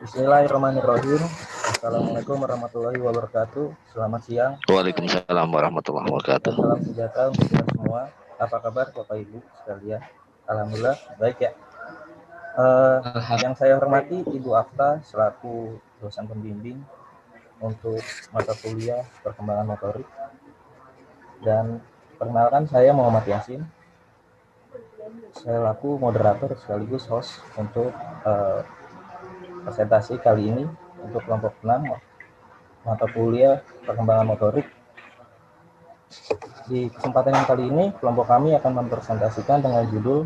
Bismillahirrahmanirrahim. Assalamualaikum warahmatullahi wabarakatuh. Selamat siang. Waalaikumsalam warahmatullahi wabarakatuh. Dan salam sejahtera untuk kita semua. Apa kabar Bapak Ibu sekalian? Alhamdulillah baik ya. Yang saya hormati Ibu Afta selaku dosen pembimbing untuk mata kuliah perkembangan motorik. Dan perkenalkan, saya Muhammad Yasin. Saya laku moderator sekaligus host untuk presentasi kali ini untuk kelompok 6 mata kuliah perkembangan motorik. Di kesempatan yang kali ini, kelompok kami akan mempresentasikan dengan judul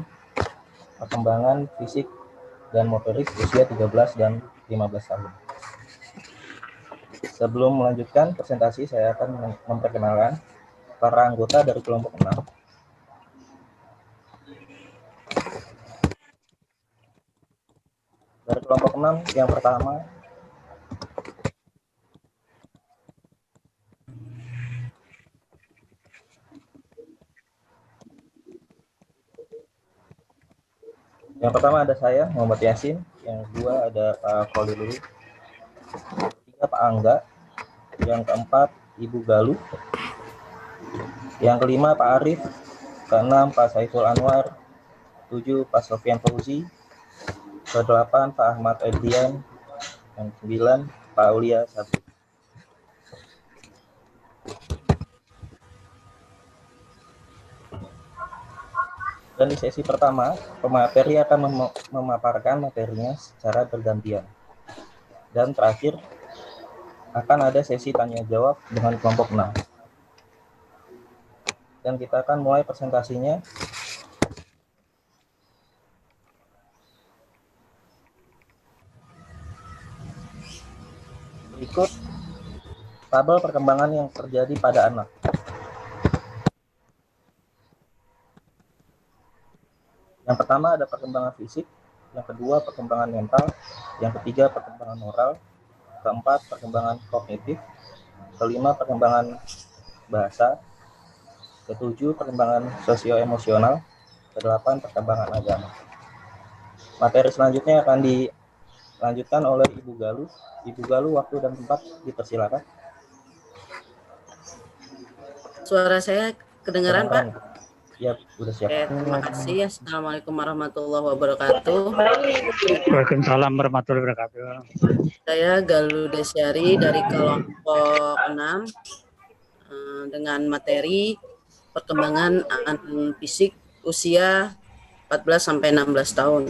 perkembangan fisik dan motorik usia 13 dan 15 tahun. Sebelum melanjutkan presentasi, saya akan memperkenalkan para anggota dari kelompok 6. Dari kelompok 6, yang pertama ada saya, Muhammad Yasin. Yang kedua ada Pak Khalilul. Ketiga Pak Angga. Yang keempat Ibu Galuh. Yang kelima Pak Arif. Keenam Pak Saiful Anwar. 7 Pak Sofian Fauzi. Ke-8 Pak Ahmad Edrian. Yang 9 Pak Aulia Sabri. Dan di sesi pertama, pemateri akan memaparkan materinya secara bergantian. Dan terakhir, akan ada sesi tanya jawab dengan kelompok 6. Dan kita akan mulai presentasinya. Berikut tabel perkembangan yang terjadi pada anak. Yang pertama ada perkembangan fisik, yang kedua perkembangan mental, yang ketiga perkembangan moral, keempat perkembangan kognitif, kelima perkembangan bahasa, ketujuh perkembangan sosio-emosional, kedelapan perkembangan agama. Materi selanjutnya akan dilanjutkan oleh Ibu Galuh. Ibu Galuh, waktu dan tempat dipersilakan. Suara saya kedengaran, Pak? Ya, sudah siap. Oke, terima kasih. Assalamualaikum warahmatullahi wabarakatuh. Waalaikumsalam warahmatullahi wabarakatuh. Saya Galuh Desyari dari kelompok 6 dengan materi perkembangan fisik usia 14 sampai 16 tahun.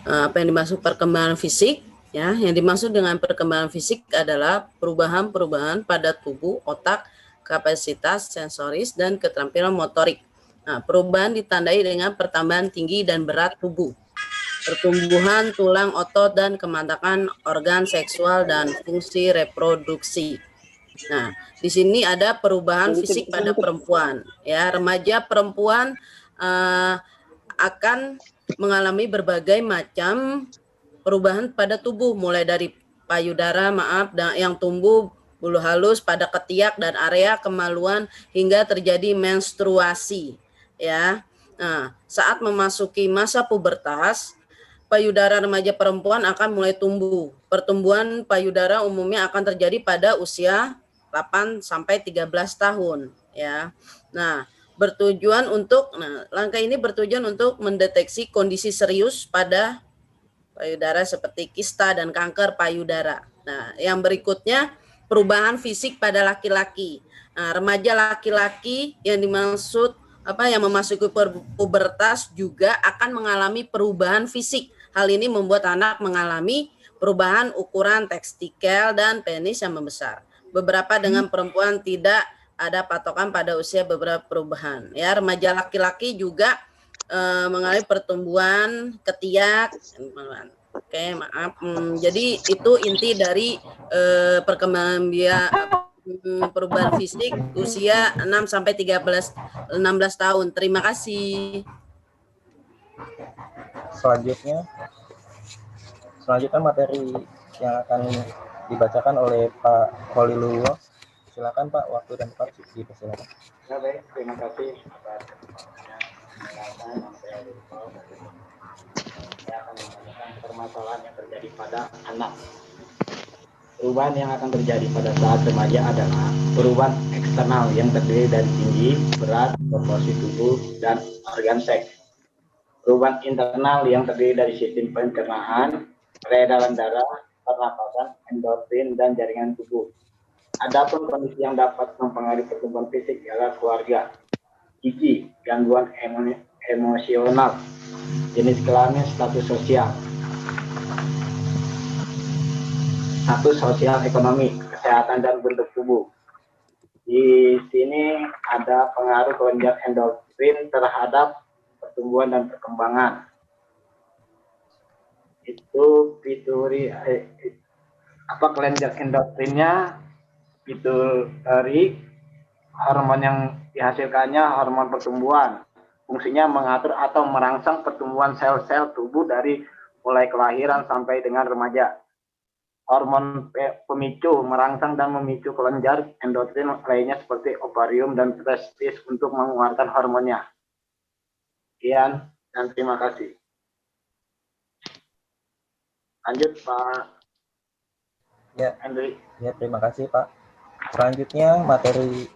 Apa yang dimaksud perkembangan fisik? Ya, yang dimaksud dengan perkembangan fisik adalah perubahan-perubahan pada tubuh, otak, kapasitas sensoris, dan keterampilan motorik. Nah, perubahan ditandai dengan pertambahan tinggi dan berat tubuh, pertumbuhan tulang, otot, dan kemantapan organ seksual dan fungsi reproduksi. Nah, di sini ada perubahan fisik pada perempuan. Ya, remaja perempuan akan mengalami berbagai macam perubahan pada tubuh, mulai dari payudara, yang tumbuh, bulu halus pada ketiak dan area kemaluan hingga terjadi menstruasi. Ya, nah, saat memasuki masa pubertas, payudara remaja perempuan akan mulai tumbuh. Pertumbuhan payudara umumnya akan terjadi pada usia 8 sampai 13 tahun. Ya, nah, langkah ini bertujuan untuk mendeteksi kondisi serius pada payudara seperti kista dan kanker payudara. Nah, yang berikutnya perubahan fisik pada laki-laki. Nah, remaja laki-laki yang dimaksud yang memasuki pubertas juga akan mengalami perubahan fisik. Hal ini membuat anak mengalami perubahan ukuran testikel dan penis yang membesar. Beberapa dengan perempuan tidak ada patokan pada usia beberapa perubahan. Ya, remaja laki-laki juga mengalami pertumbuhan ketiak. Oke, maaf. Jadi itu inti dari perkembangan perubahan fisik usia 6 sampai 16 tahun. Terima kasih. Selanjutnya materi yang akan dibacakan oleh Pak Khalilul. Silakan Pak, waktu dan tempat dipersilakan. Ya, baik, terima kasih. saya akan membacakan permasalahan yang terjadi pada anak. Perubahan yang akan terjadi pada saat remaja adalah perubahan eksternal yang terdiri dari tinggi, berat, proporsi tubuh, dan organ seks. Perubahan internal yang terdiri dari sistem pencernaan, peredaran darah, pernapasan, endorfin, dan jaringan tubuh. Adapun kondisi yang dapat mempengaruhi pertumbuhan fisik adalah keluarga. Gizi, gangguan emosional, jenis kelamin, status sosial. Status sosial ekonomi, kesehatan dan bentuk tubuh. Di sini ada pengaruh kelenjar endorfin terhadap pertumbuhan dan perkembangan. Itu kelenjar endorfinnya itu dari hormon yang dihasilkannya hormon pertumbuhan. Fungsinya mengatur atau merangsang pertumbuhan sel-sel tubuh dari mulai kelahiran sampai dengan remaja. Hormon pemicu merangsang dan memicu kelenjar endorfin lainnya seperti ovarium dan testis untuk mengeluarkan hormonnya. Sekian dan terima kasih. Lanjut Pak Andri. Ya, terima kasih Pak. Selanjutnya materi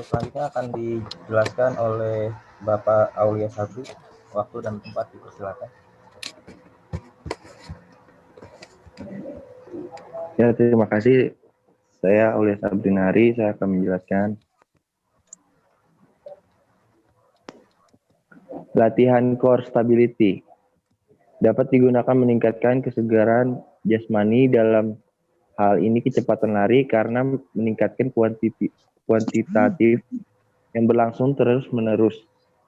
selanjutnya akan dijelaskan oleh Bapak Aulia Sabri. Waktu dan tempat dipersilakan. Ya, terima kasih. Saya Aulia Sabrinari, saya akan menjelaskan latihan core stability. Dapat digunakan meningkatkan kesegaran jasmani, dalam hal ini kecepatan lari, karena meningkatkan kuantitatif yang berlangsung terus-menerus.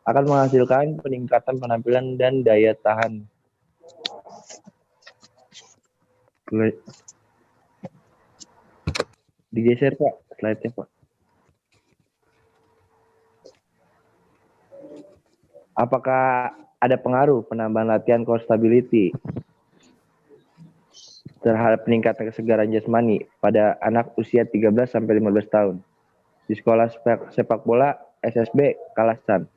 Akan menghasilkan peningkatan penampilan dan daya tahan. Digeser Pak, slide-nya Pak. Apakah ada pengaruh penambahan latihan core stability terhadap peningkatan kesegaran jasmani pada anak usia 13 sampai 15 tahun di sekolah sepak bola SSB Kalasan?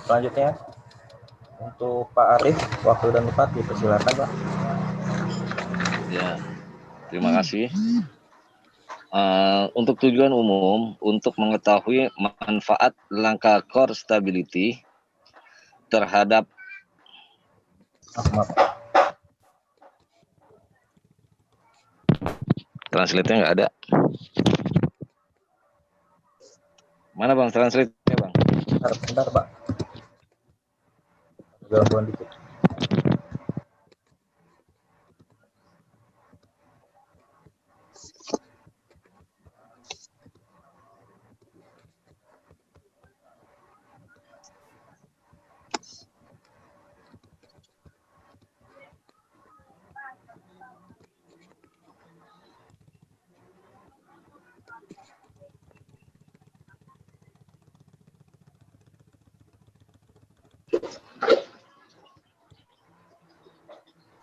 Selanjutnya untuk Pak Arif, waktu dan tempat dipersilakan Pak. Ya, terima kasih. Untuk tujuan umum, untuk mengetahui manfaat langkah core stability terhadap translate-nya nggak ada. Mana Bang translate-nya Bang? Bentar Pak. Gangguan dikit.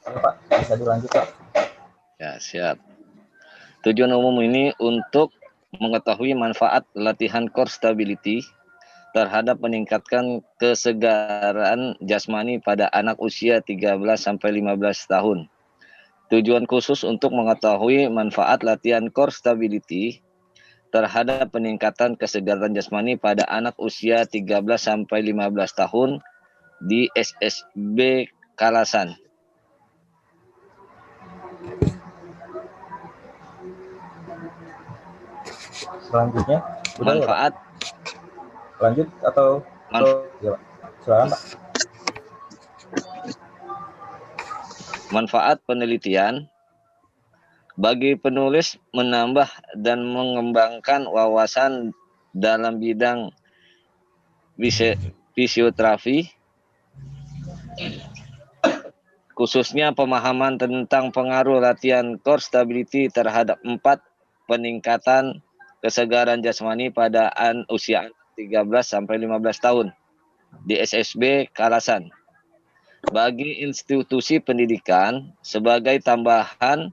Ya, Pak, bisa dilanjut Pak. Ya, siap. Tujuan umum ini untuk mengetahui manfaat latihan core stability terhadap meningkatkan kesegaran jasmani pada anak usia 13 sampai 15 tahun. Tujuan khusus untuk mengetahui manfaat latihan core stability terhadap peningkatan kesegaran jasmani pada anak usia 13 sampai 15 tahun di SSB Kalasan. Selanjutnya manfaat ya, lanjut atau ya, Pak. Silakan Pak. Manfaat penelitian bagi penulis menambah dan mengembangkan wawasan dalam bidang fisioterapi, khususnya pemahaman tentang pengaruh latihan core stability terhadap 4 peningkatan kesegaran jasmani pada usia 13 sampai 15 tahun di SSB Kalasan. Bagi institusi pendidikan sebagai tambahan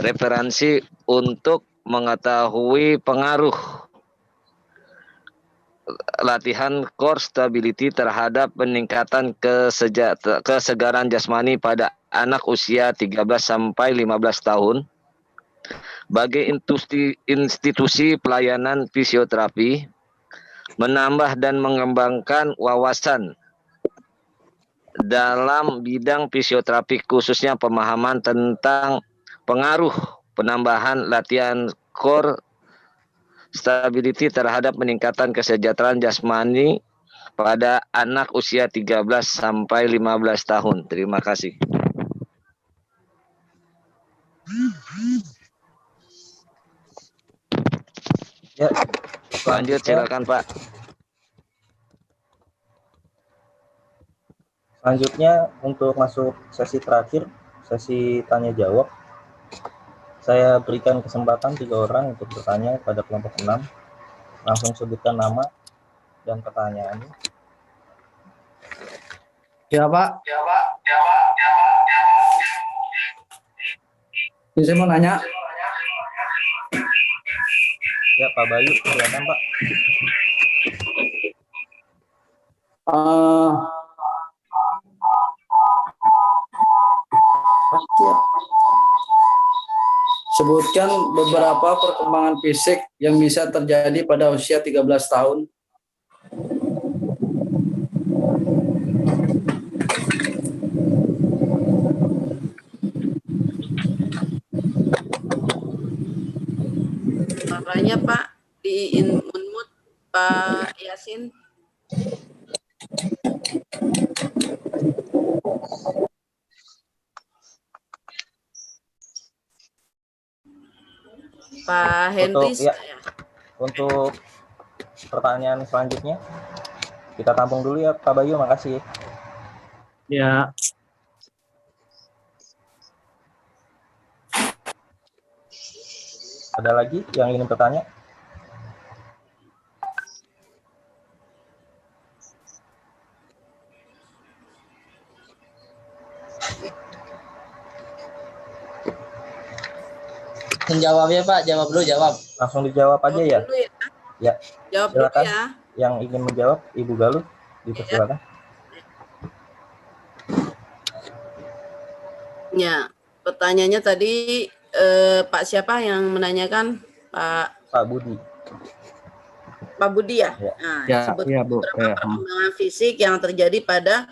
referensi untuk mengetahui pengaruh latihan core stability terhadap peningkatan kesegaran jasmani pada anak usia 13 sampai 15 tahun bagi institusi pelayanan fisioterapi, menambah dan mengembangkan wawasan dalam bidang fisioterapi khususnya pemahaman tentang pengaruh penambahan latihan core stability terhadap peningkatan kesejahteraan jasmani pada anak usia 13 sampai 15 tahun. Terima kasih. Ya, lanjut silakan Pak. Selanjutnya untuk masuk sesi terakhir, sesi tanya jawab. Saya berikan kesempatan 3 orang untuk bertanya pada kelompok 6. Langsung sebutkan nama dan pertanyaannya. Ya Pak. Saya mau nanya. Ya Pak Bayu, silakan Pak. Sebutkan beberapa perkembangan fisik yang bisa terjadi pada usia 13 tahun. Suaranya Pak di unmute Pak Yasin. Pak Henry. Untuk pertanyaan selanjutnya kita tampung dulu ya Pak Bayu, makasih. Ya. Ada lagi yang ingin bertanya? Menjawabnya Pak, jawab dulu, jawab. Langsung dijawab aja ya? Ya. Jawab silakan. dulu ya. Yang ingin menjawab Ibu Galuh, dipersilakan. Ya, pertanyaannya tadi Pak siapa yang menanyakan? Pak Budi. Pak Budi ya? Ya. Nah, Ya, sebut ya, Bu. beberapa perkembangan fisik yang terjadi pada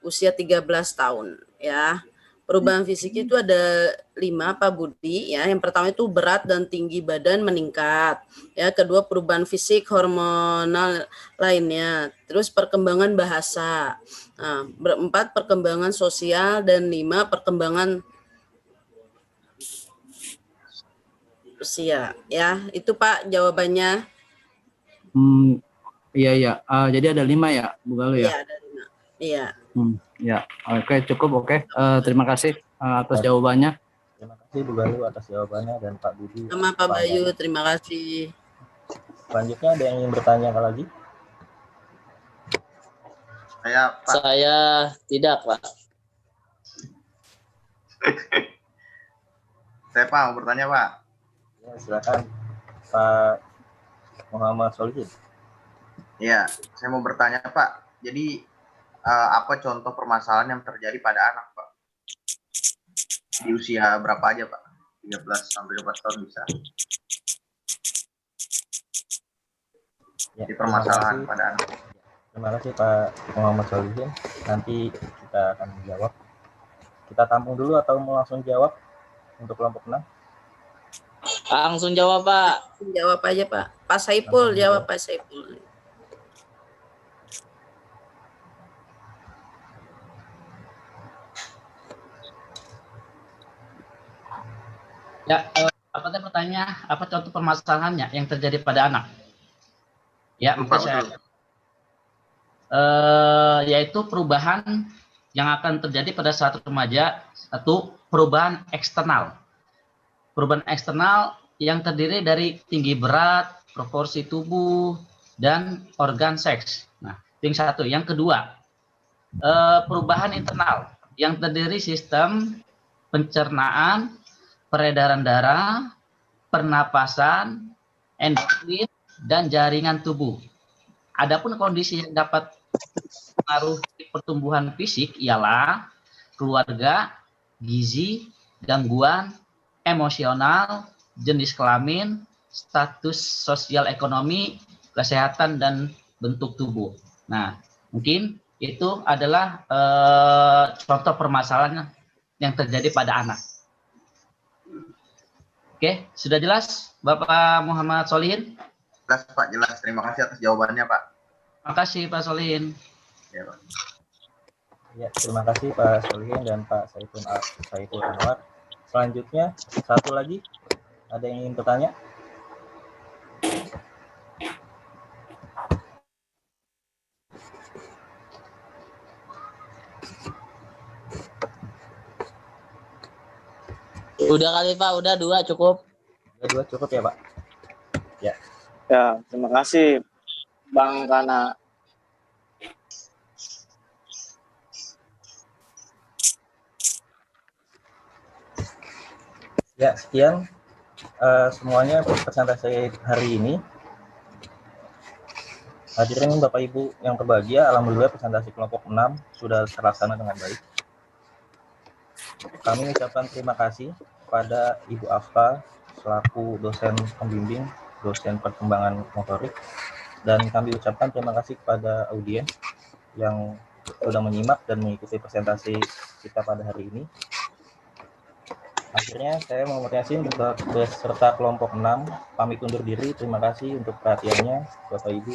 usia 13 tahun ya. Perubahan fisik itu ada 5 Pak Budi ya. Yang pertama itu berat dan tinggi badan meningkat. Ya, kedua perubahan fisik hormonal lainnya. Terus perkembangan bahasa. Nah, 4 perkembangan sosial dan 5 perkembangan usia ya. Itu Pak jawabannya. Iya. Jadi ada 5 ya, Bu Galuh ya? Iya, ada 5. Iya. Ya, oke, cukup. Terima kasih atas jawabannya. Terima kasih Bu Galuh atas jawabannya dan Pak Budi. Sama Pak Bayu, terima kasih. Selanjutnya ada yang ingin bertanya lagi? Saya tidak, Pak. Saya Pak mau bertanya Pak. Ya, silakan Pak Muhammad Solihin. Iya, saya mau bertanya Pak. Jadi apa contoh permasalahan yang terjadi pada anak Pak? Di usia berapa aja Pak? 13 sampai 12 tahun bisa. Ya, di permasalahan pada anak. Terima kasih Pak Muhammad Solihin. Nanti kita akan menjawab. Kita tampung dulu atau mau langsung jawab untuk kelompok 6? Langsung jawab Pak. Jawab aja Pak. Pak Saiful jawab Pak Saiful. Ya, apa tadi pertanyaan? Apa contoh permasalahannya yang terjadi pada anak? Ya, mungkin saya. Yaitu perubahan yang akan terjadi pada saat remaja, satu perubahan eksternal. Perubahan eksternal yang terdiri dari tinggi berat, proporsi tubuh, dan organ seks. Nah, itu yang satu. Yang kedua, perubahan internal yang terdiri sistem pencernaan, peredaran darah, pernapasan, endokrin, dan jaringan tubuh. Adapun kondisi yang dapat mempengaruhi pertumbuhan fisik ialah keluarga, gizi, gangguan emosional, jenis kelamin, status sosial ekonomi, kesehatan, dan bentuk tubuh. Nah, mungkin itu adalah contoh permasalahan yang terjadi pada anak. Oke, sudah jelas Bapak Muhammad Solihin? Jelas Pak, jelas. Terima kasih atas jawabannya Pak. Terima kasih Pak Solihin. Ya, Pak. Ya, terima kasih Pak Solihin dan Pak Saiful Anwar. Selanjutnya, satu lagi. Ada yang ingin bertanya? Udah kali Pak, udah 2 cukup. Udah 2 cukup ya Pak? Ya. Ya, terima kasih Bang Rana. Ya, sekian semuanya presentasi hari ini. Hadirin Bapak Ibu yang berbahagia, alhamdulillah presentasi kelompok 6 sudah terlaksana dengan baik. Kami ucapkan terima kasih kepada Ibu Affa selaku dosen pembimbing, dosen perkembangan motorik, dan kami ucapkan terima kasih kepada audiens yang sudah menyimak dan mengikuti presentasi kita pada hari ini. Akhirnya saya Muhammad Yasin beserta kelompok 6 pamit undur diri. Terima kasih untuk perhatiannya Bapak Ibu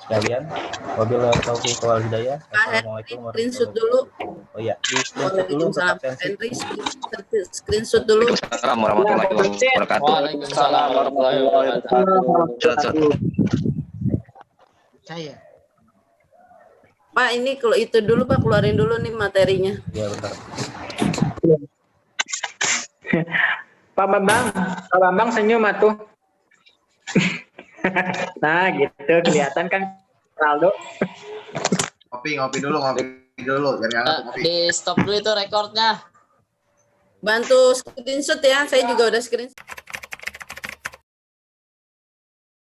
sekalian. Wabillahi taufiq wal hidayah. Assalamualaikum Screenshot dulu. Oh iya, di screenshot dulu untuk absensi. Screenshot dulu. Assalamualaikum warahmatullahi wabarakatuh. Waalaikumsalam warahmatullahi wabarakatuh. Saya. Pak, ini kalau itu dulu Pak, keluarin dulu nih materinya. Iya, benar. Pak Bambang senyum atuh. Nah, gitu kelihatan kan Ronaldo. Ngopi dulu. Jangan ngopi. Di stop dulu itu rekornya. Bantu screenshot ya, saya juga udah screenshot.